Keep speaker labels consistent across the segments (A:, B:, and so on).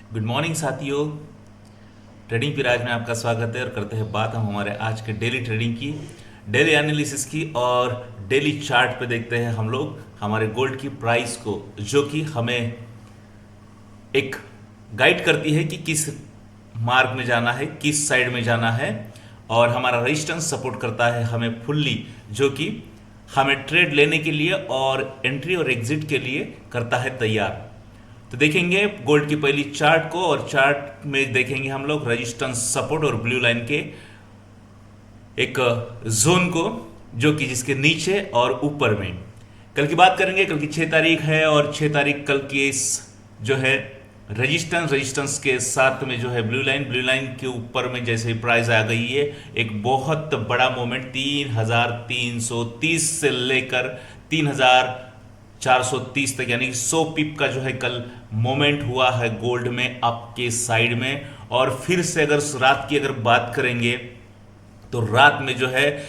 A: Good morning साथियों। Trading Piraj में आपका स्वागत है और करते हैं बात हम हमारे आज के डेली ट्रेडिंग की, डेली एनालिसिस की और डेली चार्ट पे देखते हैं हम लोग हमारे गोल्ड की प्राइस को, जो कि हमें एक गाइड करती है कि किस मार्ग में जाना है, किस साइड में जाना है। और हमारा रेजिस्टेंस सपोर्ट करता है हमें फुल्ली, जो कि हमें ट्रेड लेने के लिए और एंट्री और एग्जिट के लिए करता है तैयार। तो देखेंगे गोल्ड की पहली चार्ट को, और चार्ट में देखेंगे हम लोग रेजिस्टेंस सपोर्ट और ब्लू लाइन के एक जोन को, जो कि जिसके नीचे और ऊपर में कल की बात करेंगे। कल की 6 तारीख है और 6 तारीख कल की इस जो है रेजिस्टेंस के साथ में जो है ब्लू लाइन के ऊपर में जैसे ही प्राइस आ गई है, एक बहुत बड़ा मोमेंट 3330 से लेकर 3430 तक, यानी कि 100 पिप का जो है कल मोमेंट हुआ है गोल्ड में अप के साइड में। और फिर से अगर रात की अगर बात करेंगे तो रात में जो है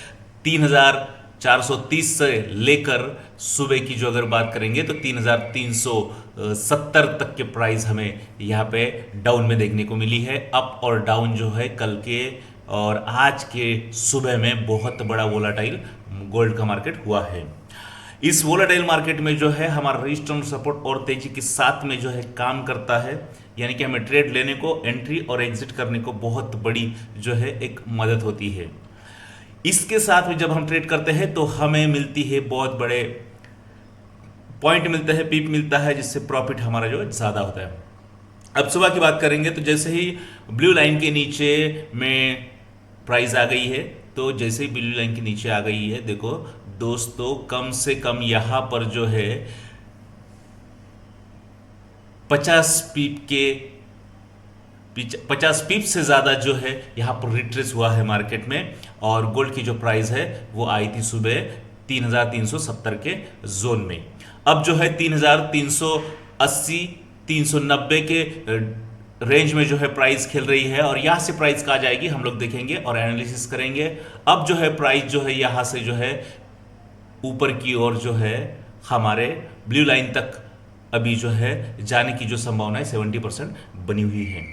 A: 3430 से लेकर सुबह की जो अगर बात करेंगे तो 3370 तक के प्राइस हमें यहाँ पे डाउन में देखने को मिली है। अप और डाउन जो है कल के और आज के सुबह में बहुत बड़ा वोलाटाइल गोल्ड का मार्केट हुआ है। इस वोलाटाइल मार्केट में जो है हमारा रेजिस्टेंस सपोर्ट और तेजी के साथ में जो है काम करता है, यानी कि हमें ट्रेड लेने को, एंट्री और एग्जिट करने को बहुत बड़ी जो है एक मदद होती है। इसके साथ में जब हम ट्रेड करते हैं तो हमें मिलती है बहुत बड़े पॉइंट मिलते हैं, पीप मिलता है, जिससे प्रॉफिट हमारा जो है ज़्यादा होता है। अब सुबह की बात करेंगे तो जैसे ही ब्लू लाइन के नीचे में प्राइस आ गई है, तो जैसे ही ब्लू लाइन के नीचे आ गई है, देखो दोस्तों, कम से कम यहां पर जो है 50 पीप के 50 पीप से ज़्यादा जो है यहाँ पर रिट्रेस हुआ है मार्केट में। और गोल्ड की जो प्राइस है वो आई थी सुबह 3370 के जोन में। अब जो है 3380 390 के रेंज में जो है प्राइस खेल रही है, और यहाँ से प्राइस कहाँ जाएगी हम लोग देखेंगे और एनालिसिस करेंगे। अब जो है प्राइस जो है यहाँ से जो है ऊपर की ओर जो है हमारे ब्लू लाइन तक अभी जो है जाने की जो संभावना है 70% बनी हुई है।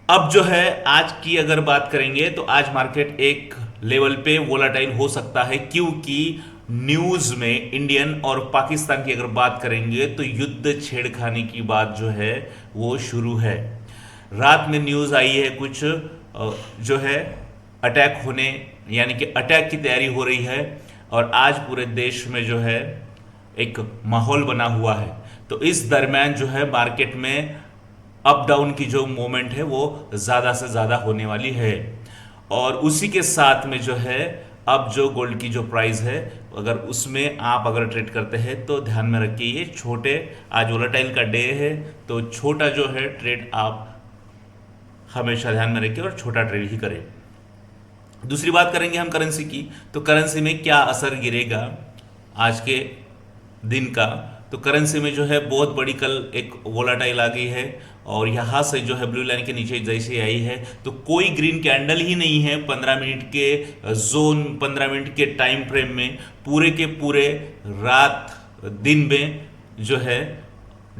A: अब जो है आज की अगर बात करेंगे तो आज मार्केट एक लेवल पे वोलाटाइल हो सकता है, क्योंकि न्यूज में इंडियन और पाकिस्तान की अगर बात करेंगे तो युद्ध छेड़खानी की बात जो है वो शुरू है। रात में न्यूज आई है कुछ जो है अटैक होने, यानी कि अटैक की तैयारी हो रही है, और आज पूरे देश में जो है एक माहौल बना हुआ है। तो इस दरमियान जो है मार्केट में अप डाउन की जो मोमेंट है वो ज़्यादा से ज़्यादा होने वाली है। और उसी के साथ में जो है अब जो गोल्ड की जो प्राइस है, अगर उसमें आप अगर ट्रेड करते हैं तो ध्यान में रखिए, ये छोटे, आज वोलेटाइल का डे है, तो छोटा जो है ट्रेड आप हमेशा ध्यान में रखिए और छोटा ट्रेड ही करें। दूसरी बात करेंगे हम करेंसी की, तो करेंसी में क्या असर गिरेगा आज के दिन का। तो करेंसी में जो है बहुत बड़ी कल एक वोलाटाइल आ गई है, और यहाँ से जो है ब्लू लाइन के नीचे जैसे आई है तो कोई ग्रीन कैंडल ही नहीं है 15 मिनट के जोन, 15 मिनट के टाइम फ्रेम में। पूरे के पूरे रात दिन में जो है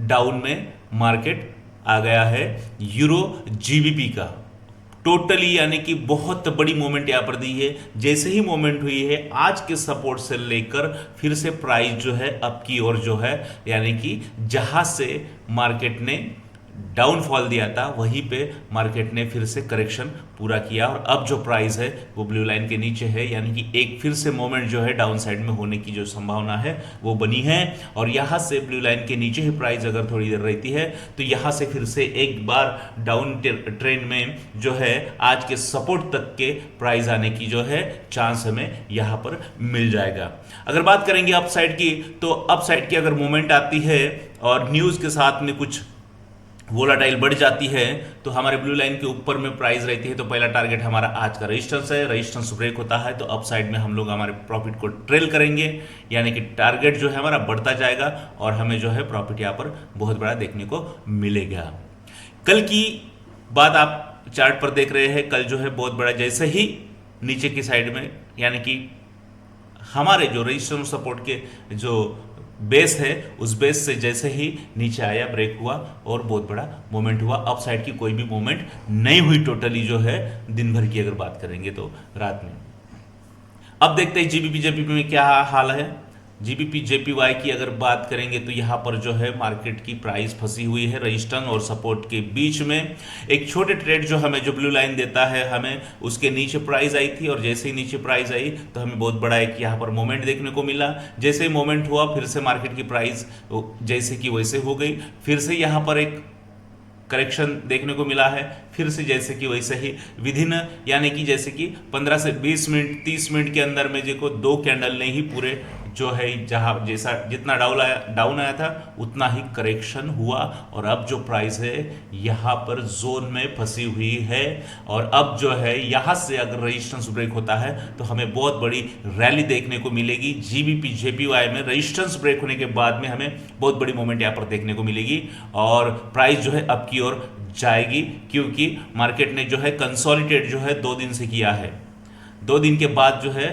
A: डाउन में मार्केट आ गया है यूरो जीबीपी का टोटली, यानी कि बहुत बड़ी मोमेंट यहाँ पर दी है। जैसे ही मोमेंट हुई है आज के सपोर्ट से लेकर फिर से प्राइस जो है अप की ओर जो है, यानी कि जहां से मार्केट ने डाउनफॉल दिया था वहीं पे मार्केट ने फिर से करेक्शन पूरा किया, और अब जो प्राइस है वो ब्लू लाइन के नीचे है, यानी कि एक फिर से मोमेंट जो है डाउन साइड में होने की जो संभावना है वो बनी है। और यहाँ से ब्लू लाइन के नीचे ही प्राइस अगर थोड़ी देर रहती है तो यहाँ से फिर से एक बार डाउन ट्रेंड में जो है आज के सपोर्ट तक के प्राइस आने की जो है चांस हमें यहाँ पर मिल जाएगा। अगर बात करेंगे अप साइड की, तो अप साइड की अगर मूवमेंट आती है और न्यूज़ के साथ में कुछ वोलाटाइल बढ़ जाती है तो हमारे ब्लू लाइन के ऊपर में प्राइस रहती है, तो पहला टारगेट हमारा आज का रेजिस्टेंस है। रेजिस्टेंस ब्रेक होता है तो अप साइड में हम लोग हमारे प्रॉफिट को ट्रेल करेंगे, यानी कि टारगेट जो है हमारा बढ़ता जाएगा और हमें जो है प्रॉफिट यहाँ पर बहुत बड़ा देखने को मिलेगा। कल की बात आप चार्ट पर देख रहे हैं, कल जो है बहुत बड़ा जैसे ही नीचे की साइड में, यानी कि हमारे जो रेजिस्टेंस सपोर्ट के जो बेस है, उस बेस से जैसे ही नीचे आया ब्रेक हुआ और बहुत बड़ा मोमेंट हुआ। अप साइड की कोई भी मोमेंट नहीं हुई टोटली जो है दिन भर की अगर बात करेंगे तो रात में। अब देखते हैं जीबीपी जेपीपी में क्या हाल है। जीबीपी जेपीवाई की अगर बात करेंगे तो यहाँ पर जो है मार्केट की प्राइस फंसी हुई है रजिस्टेंस और सपोर्ट के बीच में। एक छोटे ट्रेड जो हमें जो ब्लू लाइन देता है, हमें उसके नीचे प्राइस आई थी और जैसे ही नीचे प्राइस आई तो हमें बहुत बड़ा एक यहाँ पर मोमेंट देखने को मिला। जैसे ही मोमेंट हुआ फिर से मार्केट की प्राइस जैसे कि वैसे हो गई, फिर से यहाँ पर एक करेक्शन देखने को मिला है, फिर से जैसे कि वैसे ही विधिन यानी कि जैसे कि 15 से 20 मिनट 30 मिनट के अंदर में देखो दो कैंडल ने ही पूरे जो है जहां जैसा जितना डाउन आया था उतना ही करेक्शन हुआ और अब जो प्राइस है यहाँ पर जोन में फंसी हुई है। और अब जो है यहाँ से अगर रेजिस्टेंस ब्रेक होता है तो हमें बहुत बड़ी रैली देखने को मिलेगी। जीबीपी जेपीवाई में रेजिस्टेंस ब्रेक होने के बाद में हमें बहुत बड़ी मूवमेंट यहाँ पर देखने को मिलेगी और प्राइस जो है अब की ओर जाएगी, क्योंकि मार्केट ने जो है कंसोलिडेट जो है 2 दिन से किया है। 2 दिन के बाद जो है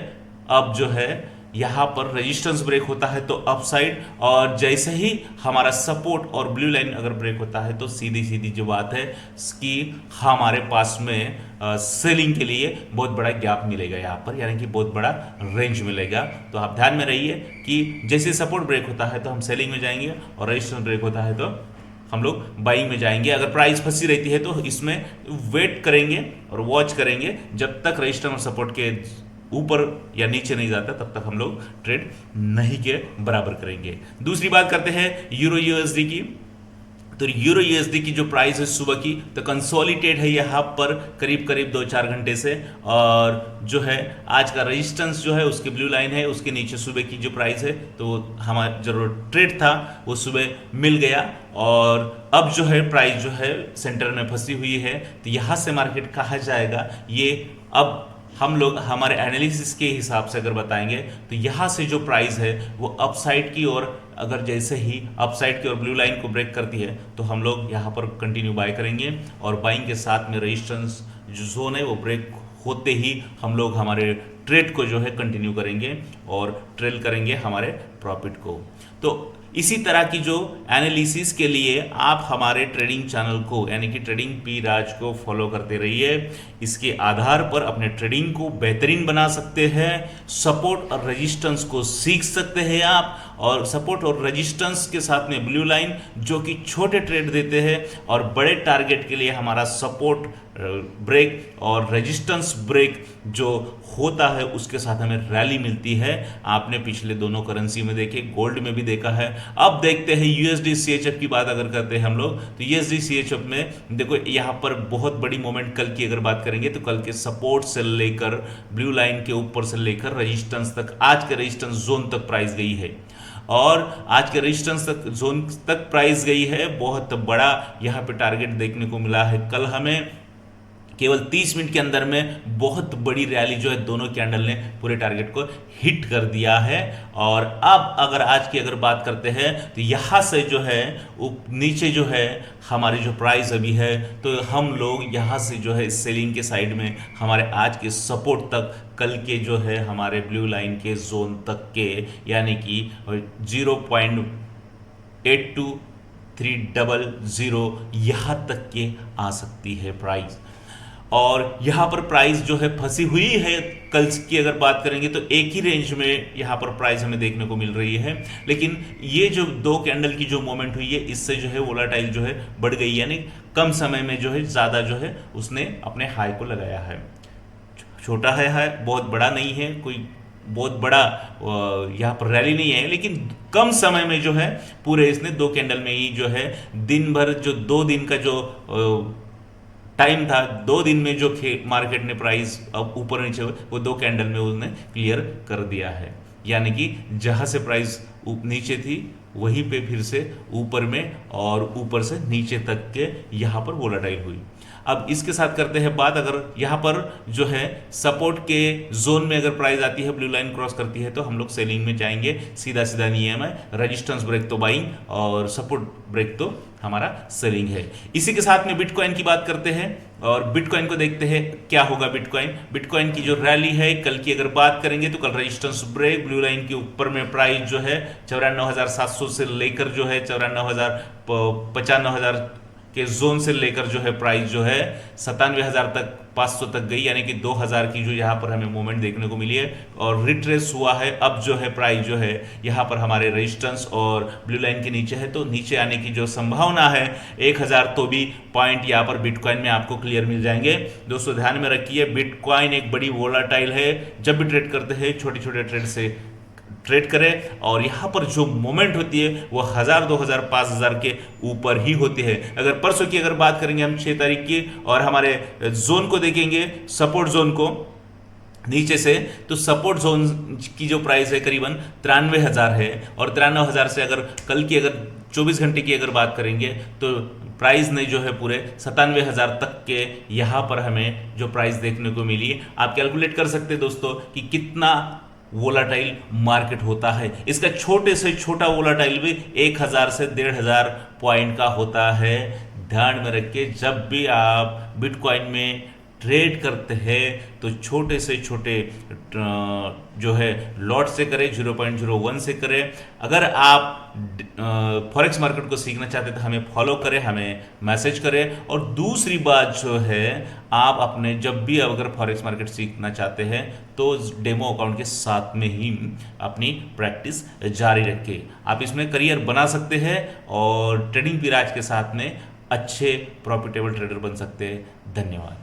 A: अब जो है यहाँ पर रेजिस्टेंस ब्रेक होता है तो अपसाइड, और जैसे ही हमारा सपोर्ट और ब्लू लाइन अगर ब्रेक होता है तो सीधी सीधी जो बात है कि हमारे पास में सेलिंग के लिए बहुत बड़ा गैप मिलेगा यहाँ पर, यानी कि बहुत बड़ा रेंज मिलेगा। तो आप ध्यान में रहिए कि जैसे सपोर्ट ब्रेक होता है तो हम सेलिंग में जाएंगे और रेजिस्टेंस ब्रेक होता है तो हम लोग बाइंग में जाएंगे। अगर प्राइस फंसी रहती है तो इसमें वेट करेंगे और वॉच करेंगे जब तक रेजिस्टेंस और सपोर्ट के ऊपर या नीचे नहीं जाता तब तक हम लोग ट्रेड नहीं के बराबर करेंगे। दूसरी बात करते हैं यूरो यूएसडी की। तो यूरो यूएसडी की जो प्राइस है सुबह की तो कंसोलिडेट है यहाँ पर करीब करीब 2-4 घंटे से, और जो है आज का रेजिस्टेंस जो है उसकी ब्लू लाइन है, उसके नीचे सुबह की जो प्राइस है तो हमारा जो ट्रेड था वो सुबह मिल गया और अब जो है प्राइस जो है सेंटर में फंसी हुई है। तो यहाँ से मार्केट कहाँ जाएगा ये अब हम लोग हमारे एनालिसिस के हिसाब से अगर बताएंगे तो यहाँ से जो प्राइस है वो अपसाइड की ओर अगर जैसे ही अपसाइड की ओर ब्लू लाइन को ब्रेक करती है तो हम लोग यहाँ पर कंटिन्यू बाय करेंगे और बाइंग के साथ में रेजिस्टेंस जो जोन है वो ब्रेक होते ही हम लोग हमारे ट्रेड को जो है कंटिन्यू करेंगे और ट्रेल करेंगे हमारे प्रॉफिट को। तो इसी तरह की जो एनालिसिस के लिए आप हमारे ट्रेडिंग चैनल को यानी कि ट्रेडिंग पी राज को फॉलो करते रहिए। इसके आधार पर अपने ट्रेडिंग को बेहतरीन बना सकते हैं, सपोर्ट और रेजिस्टेंस को सीख सकते हैं आप, और सपोर्ट और रेजिस्टेंस के साथ में ब्लू लाइन जो कि छोटे ट्रेड देते हैं और बड़े टारगेट के लिए हमारा सपोर्ट ब्रेक और रेजिस्टेंस ब्रेक जो होता है उसके साथ हमें रैली मिलती है। आपने पिछले दोनों करेंसी में देखे, गोल्ड में भी देखा है। अब देखते हैं यूएसडी सीएचएफ की बात अगर करते हैं हम लोग तो यूएसडी सीएचएफ में देखो यहाँ पर बहुत बड़ी मोमेंट कल की अगर बात करेंगे तो कल के सपोर्ट से लेकर ब्लू लाइन के ऊपर से लेकर रेजिस्टेंस तक, आज के रेजिस्टेंस जोन तक प्राइस गई है और आज के रेजिस्टेंस तक जोन तक प्राइस गई है। बहुत बड़ा यहाँ पे टारगेट देखने को मिला है कल हमें, केवल 30 मिनट के अंदर में बहुत बड़ी रैली जो है दोनों कैंडल ने पूरे टारगेट को हिट कर दिया है। और अब अगर आज की अगर बात करते हैं तो यहाँ से जो है नीचे जो है हमारी जो प्राइस अभी है तो हम लोग यहाँ से जो है सेलिंग के साइड में हमारे आज के सपोर्ट तक, कल के जो है हमारे ब्लू लाइन के जोन तक के यानी कि 0.82300 यहाँ तक के आ सकती है प्राइस। और यहाँ पर प्राइस जो है फंसी हुई है, कल की अगर बात करेंगे तो एक ही रेंज में यहाँ पर प्राइस हमें देखने को मिल रही है। लेकिन ये जो दो कैंडल की जो मोमेंट हुई है इससे जो है वोलाटाइल जो है बढ़ गई, यानी कम समय में जो है ज़्यादा जो है उसने अपने हाई को लगाया है। छोटा है हाई, बहुत बड़ा नहीं है, कोई बहुत बड़ा यहाँ पर रैली नहीं है, लेकिन कम समय में जो है पूरे इसने दो कैंडल में ही जो है दिन भर जो 2 दिन का जो टाइम था, 2 दिन में जो मार्केट ने प्राइस अब ऊपर नीचे हुए वो 2 कैंडल में उसने क्लियर कर दिया है। यानी कि जहां से प्राइस नीचे थी वहीं पे फिर से ऊपर में और ऊपर से नीचे तक के यहाँ पर वोलाटाइल हुई। अब इसके साथ करते हैं बात, अगर यहाँ पर जो है सपोर्ट के जोन में अगर प्राइस आती है, ब्लू लाइन क्रॉस करती है, तो हम लोग सेलिंग में जाएंगे। सीधा सीधा नियम है, रेजिस्टेंस ब्रेक तो बाइंग और सपोर्ट ब्रेक तो हमारा सेलिंग है। इसी के साथ में बिटकॉइन की बात करते हैं और बिटकॉइन को देखते हैं क्या होगा। बिटकॉइन की जो रैली है कल की अगर बात करेंगे तो कल रेजिस्टेंस ब्रेक, ब्लू लाइन के ऊपर में प्राइस जो है 94,700 से लेकर जो है 95,000 के जोन से लेकर जो है प्राइस जो है 97,000 तक 500 तक गई, यानी कि 2,000 की जो यहाँ पर हमें मूवमेंट देखने को मिली है और रिट्रेस हुआ है। अब जो है प्राइस जो है यहाँ पर हमारे रेजिस्टेंस और ब्लू लाइन के नीचे है, तो नीचे आने की जो संभावना है 1,000 तो भी पॉइंट यहाँ पर बिटकॉइन में आपको क्लियर मिल जाएंगे। दोस्तों ध्यान में रखिए, बिटकॉइन एक बड़ी वोलाटाइल है। जब भी ट्रेड करते हैं छोटे छोटे ट्रेड से ट्रेड करें और यहाँ पर जो मोमेंट होती है वो 1,000, 2,000, 5,000 के ऊपर ही होती है। अगर परसों की अगर बात करेंगे हम 6 तारीख की और हमारे जोन को देखेंगे, सपोर्ट जोन को नीचे से, तो सपोर्ट जोन की जो प्राइस है करीबन 93,000 है और 93,000 से अगर कल की अगर 24 घंटे की अगर बात करेंगे तो प्राइस ने जो है पूरे 97,000 तक के यहाँ पर हमें जो प्राइस देखने को मिली। आप कैलकुलेट कर सकते हैं दोस्तों कि कितना वोलाटाइल मार्केट होता है। इसका छोटे से छोटा वोलाटाइल भी 1,000 से 1,500 पॉइंट का होता है। ध्यान में रखिए, जब भी आप बिटकॉइन में ट्रेड करते हैं तो छोटे से छोटे जो है लॉट से करें, 0.01 से करें। अगर आप फॉरेक्स मार्केट को सीखना चाहते हैं तो हमें फॉलो करें, हमें मैसेज करें। और दूसरी बात जो है, आप अपने जब भी अगर फॉरेक्स मार्केट सीखना चाहते हैं तो डेमो अकाउंट के साथ में ही अपनी प्रैक्टिस जारी रखें। आप इसमें करियर बना सकते हैं और ट्रेडिंग पिराज के साथ में अच्छे प्रॉफिटेबल ट्रेडर बन सकते हैं। धन्यवाद।